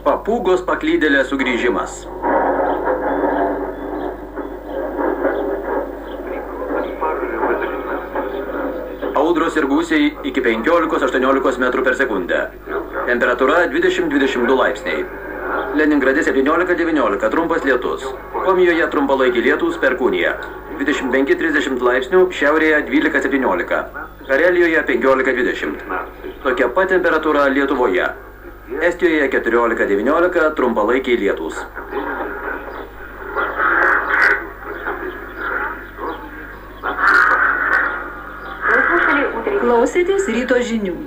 Papūgos paklydėlė sugrįžimas. Audros ir gūsiai iki 15-18 metrų per sekundę. Temperatūra 20-22 laipsniai. Leningrade 17-19, trumpas lietus. Komijoje trumpalaikiai lietūs, Perkūnija. 25-30 laipsnių, šiaurėje 12-17. Karelijoje 15-20. Tokia pat temperatūra Lietuvoje. Estijoje 14-19, trumpalaikiai lietūs. Klausėtės ryto žinių.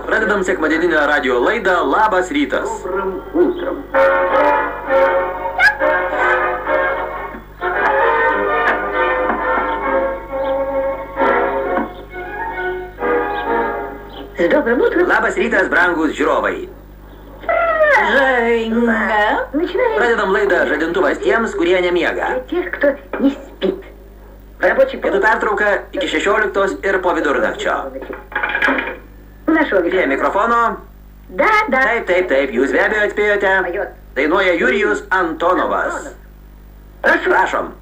Pradedam sekmadieninę radijo laidą Labas rytas. Labas rytas, brangus žiūrovai. Pradedam laidą žadintuvas tiems, kurie nemiega. Pietų pertrauka iki 16 ir po vidurnakčio. Prie mikrofono. Taip, jūs be abejo atspėjote. Dainuoja Jurijus Antonovas. Prašom.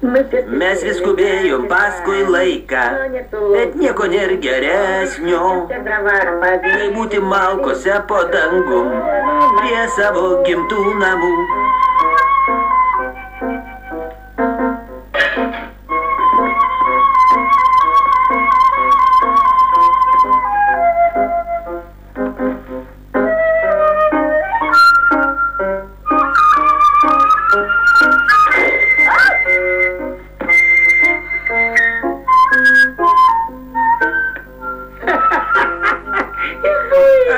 Mes vis skubėjom paskui laiką, bet nieko nėra geresnio. Tai būti malkose po dangum, prie savo gimtų namų.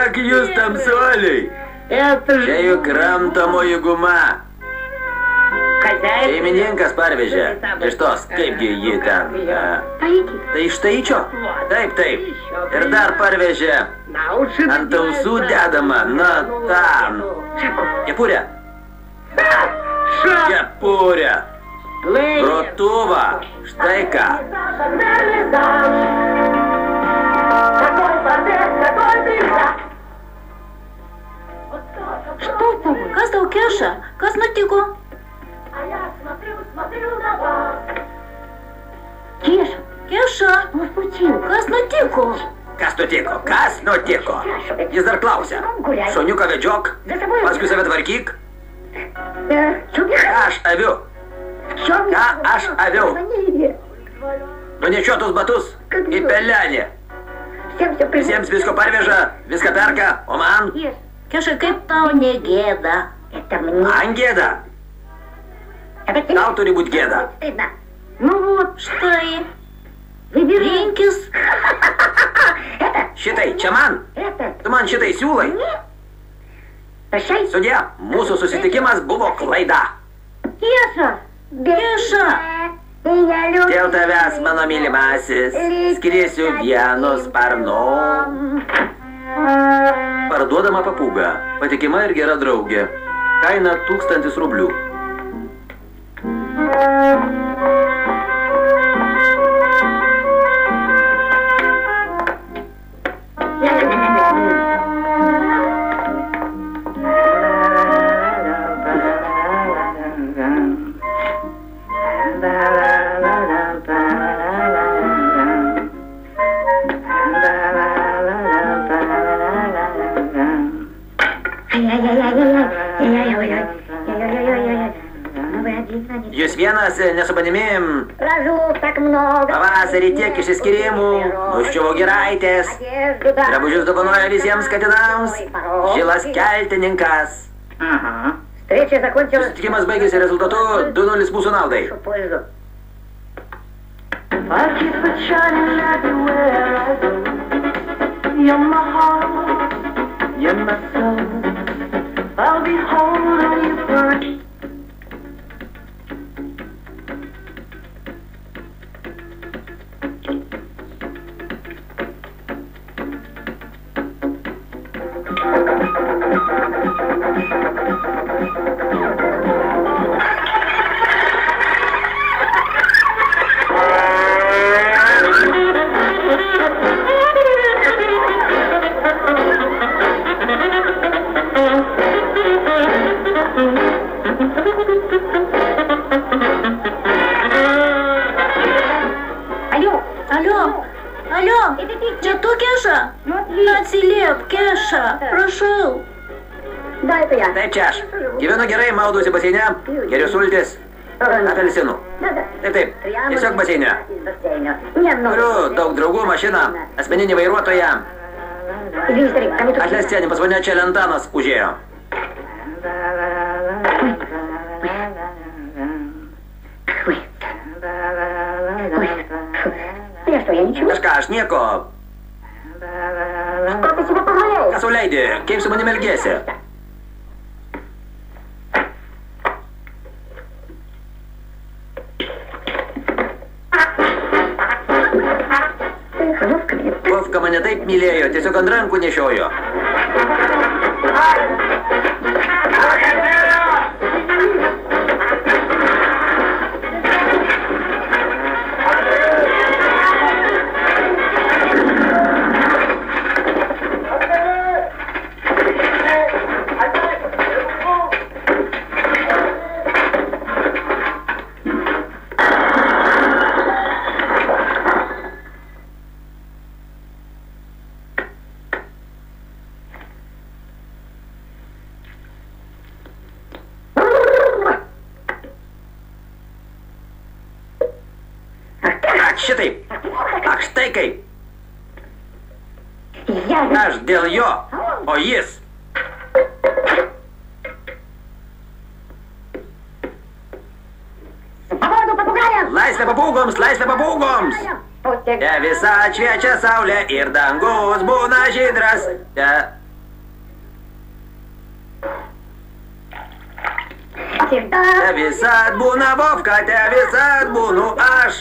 Ak jūs tamsuoliai, čia juk kramtomoji guma. Šeimininkas parvežė iš tos, kaipgi ji ten. Tai iš Taičio? Taip. Ir dar parvežė ant ausų dedamą, na tam. Kepurę. Grotuvą. Štai ką. Kas tau keša? Kas nutiko? Keša? Kas nutiko? Kas nutiko? Jis dar klausia. Šoniuką vedžiok, paskui save tvarkyk. Ką aš aviu? Nunešiotus batus į pelenį. Visiems visko parveža, viską perka, o man? Keša, kaip tau negėda? Man gėda? Tau turi būti gėda. Štai. Rinkis. Šitai, čia man? Tu man šitai siūlai? Sudie, mūsų susitikimas buvo klaida. Keša. Dėl tavęs, mano mylimasis, skriesiu vienu sparnu. Parduodama papūga, patikima ir gera draugė. Kaina 1000 rublių. Jūs vienas ne su manimi. Pavasarį tiek išsiskyrimų, nuščiuvo giraitės. Drabužius dovanoja visiems katinams. Žilas keltininkas. Susitikimas baigėsi rezultatu 2-0 mūsų naudai. Алло, čia tu, Keša? Atsiliep, Keša, prašau. Taip, čia aš. Gyvenu gerai, mauduosi baseine, geriu sultis, apelsinų. Taip, tiesiog baseine. Turiu daug draugų, mašiną, asmeninį vairuotoją. Atleisk, seni, pas mane čia Lentanas užėjo. Kažką, aš nieko. Ką sau leidi, kaip su manimi elgiesi? Vovka mane taip mylėjo, tiesiog ant rankų nešiojo. Šitaip, ak štai kaip. Aš dėl jo, o jis. Laisvė papūgoms, laisvė papūgoms. Te visą atšviečia saulė ir dangus būna žydras. Te visad būna Vovka, te visad būnu aš.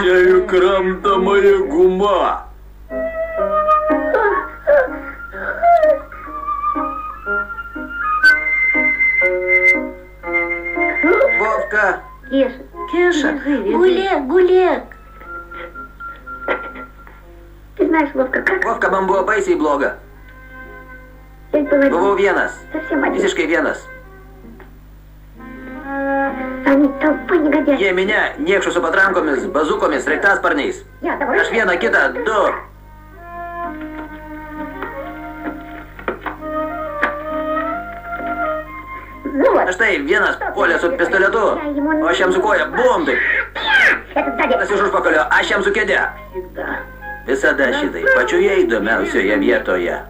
Čia kramtomąją gumą. Vovka. Keša, gulėk. Vovka, man buvo baisiai bloga. Buvau vienas, visiškai vienas. Jie minė niekšų su patrankomis, bazukomis, sraigtasparniais. Aš vieną, kitą, du. Aš tai vienas puolė su pistoletu, o aš jam su koja, bum, taip. Tas iš užpakalio, aš jam su kėdė. Visada šitai, pačioje įdomiausioje vietoje.